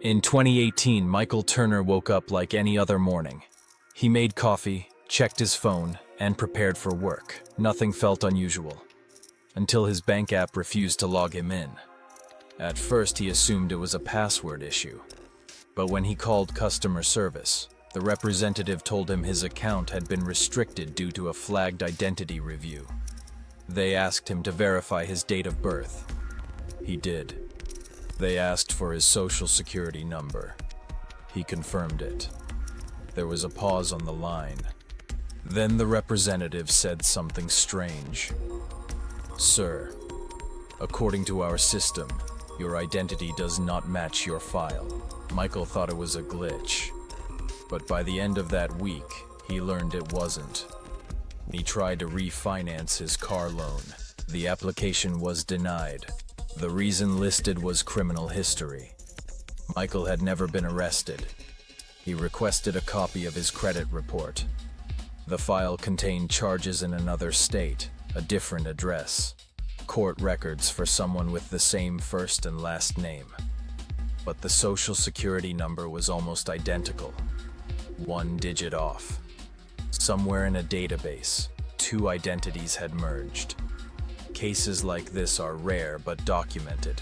In 2018, Michael Turner woke up like any other morning. He made coffee, checked his phone, and prepared for work. Nothing felt unusual, until his bank app refused to log him in. At first, he assumed it was a password issue. But when he called customer service, the representative told him his account had been restricted due to a flagged identity review. They asked him to verify his date of birth. He did. They asked for his social security number. He confirmed it. There was a pause on the line. Then the representative said something strange. "Sir, according to our system, your identity does not match your file." Michael thought it was a glitch. But by the end of that week, he learned it wasn't. He tried to refinance his car loan. The application was denied. The reason listed was criminal history. Michael had never been arrested. He requested a copy of his credit report. The file contained charges in another state, a different address, court records for someone with the same first and last name. But the social security number was almost identical, one digit off. Somewhere in a database, two identities had merged. Cases like this are rare but documented.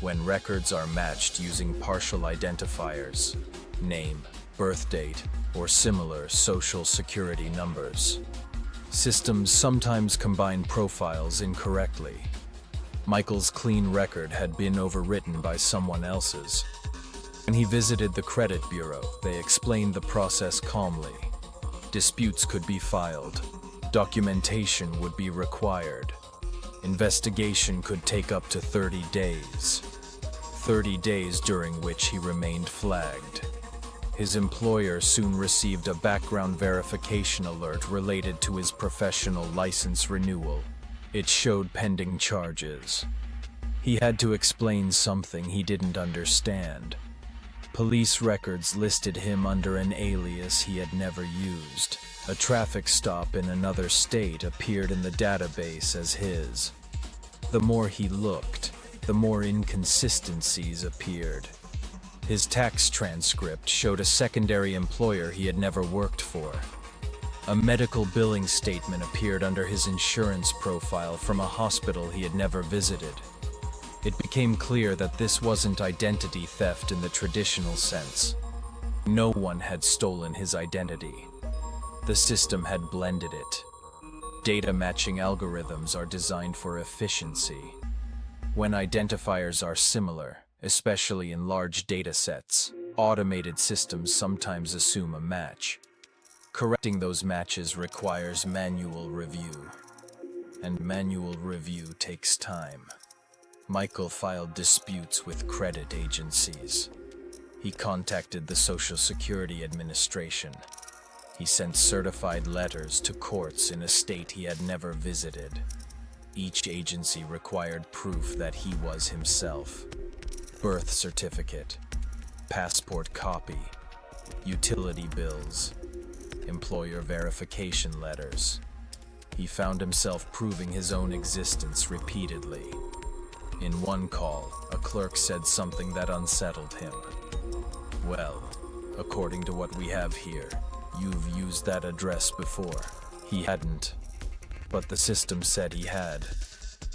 When records are matched using partial identifiers, name, birth date, or similar social security numbers. Systems sometimes combine profiles incorrectly. Michael's clean record had been overwritten by someone else's. When he visited the credit bureau, they explained the process calmly. Disputes could be filed. Documentation would be required. Investigation could take up to 30 days. 30 days during which he remained flagged. His employer soon received a background verification alert related to his professional license renewal. It showed pending charges. He had to explain something he didn't understand. Police records listed him under an alias he had never used. A traffic stop in another state appeared in the database as his. The more he looked, the more inconsistencies appeared. His tax transcript showed a secondary employer he had never worked for. A medical billing statement appeared under his insurance profile from a hospital he had never visited. It became clear that this wasn't identity theft in the traditional sense. No one had stolen his identity. The system had blended it. Data matching algorithms are designed for efficiency. When identifiers are similar, especially in large data sets, automated systems sometimes assume a match. Correcting those matches requires manual review, and manual review takes time. Michael filed disputes with credit agencies. He contacted the Social Security Administration. He sent certified letters to courts in a state he had never visited. Each agency required proof that he was himself. Birth certificate, passport copy, utility bills, employer verification letters. He found himself proving his own existence repeatedly. In one call, a clerk said something that unsettled him. "Well, according to what we have here, you've used that address before." He hadn't, but the system said he had.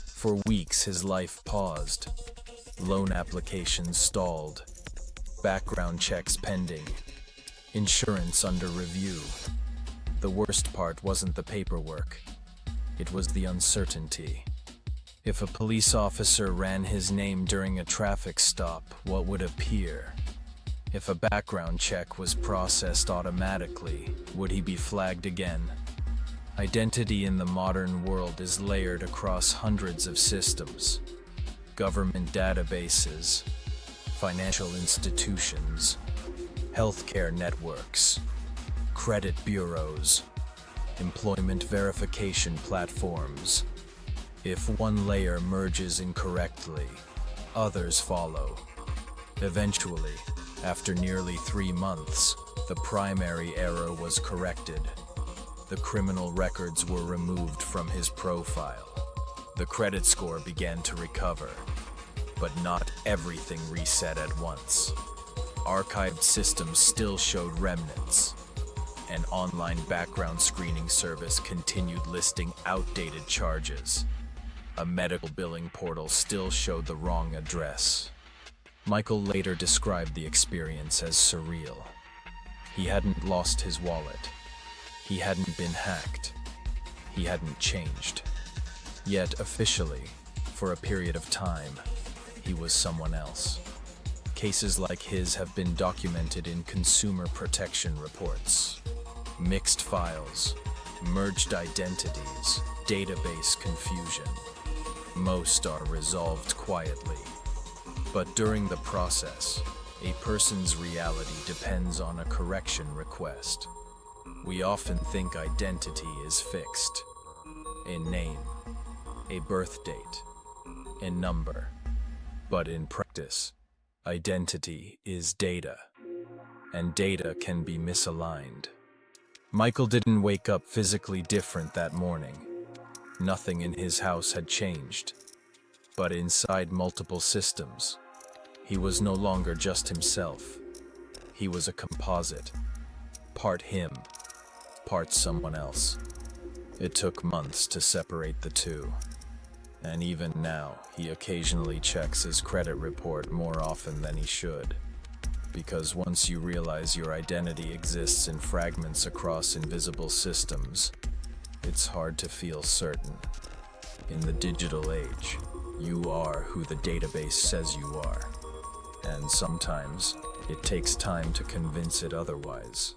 For weeks, his life paused. Loan applications stalled. Background checks pending. Insurance under review. The worst part wasn't the paperwork. It was the uncertainty. If a police officer ran his name during a traffic stop, what would appear? If a background check was processed automatically, would he be flagged again? Identity in the modern world is layered across hundreds of systems. Government databases, financial institutions, healthcare networks, credit bureaus, employment verification platforms. If one layer merges incorrectly, others follow. Eventually, after nearly 3 months, the primary error was corrected. The criminal records were removed from his profile. The credit score began to recover. But not everything reset at once. Archived systems still showed remnants. An online background screening service continued listing outdated charges. A medical billing portal still showed the wrong address. Michael later described the experience as surreal. He hadn't lost his wallet. He hadn't been hacked. He hadn't changed. Yet officially, for a period of time, he was someone else. Cases like his have been documented in consumer protection reports. Mixed files, merged identities, database confusion. Most are resolved quietly. But during the process, a person's reality depends on a correction request. We often think identity is fixed. A name, a birth date, a number. But in practice, identity is data, and data can be misaligned. Michael didn't wake up physically different that morning. Nothing in his house had changed. But inside multiple systems, he was no longer just himself. He was a composite, part him, part someone else. It took months to separate the two. And even now, he occasionally checks his credit report more often than he should. Because once you realize your identity exists in fragments across invisible systems, it's hard to feel certain. In the digital age, you are who the database says you are. And sometimes, it takes time to convince it otherwise.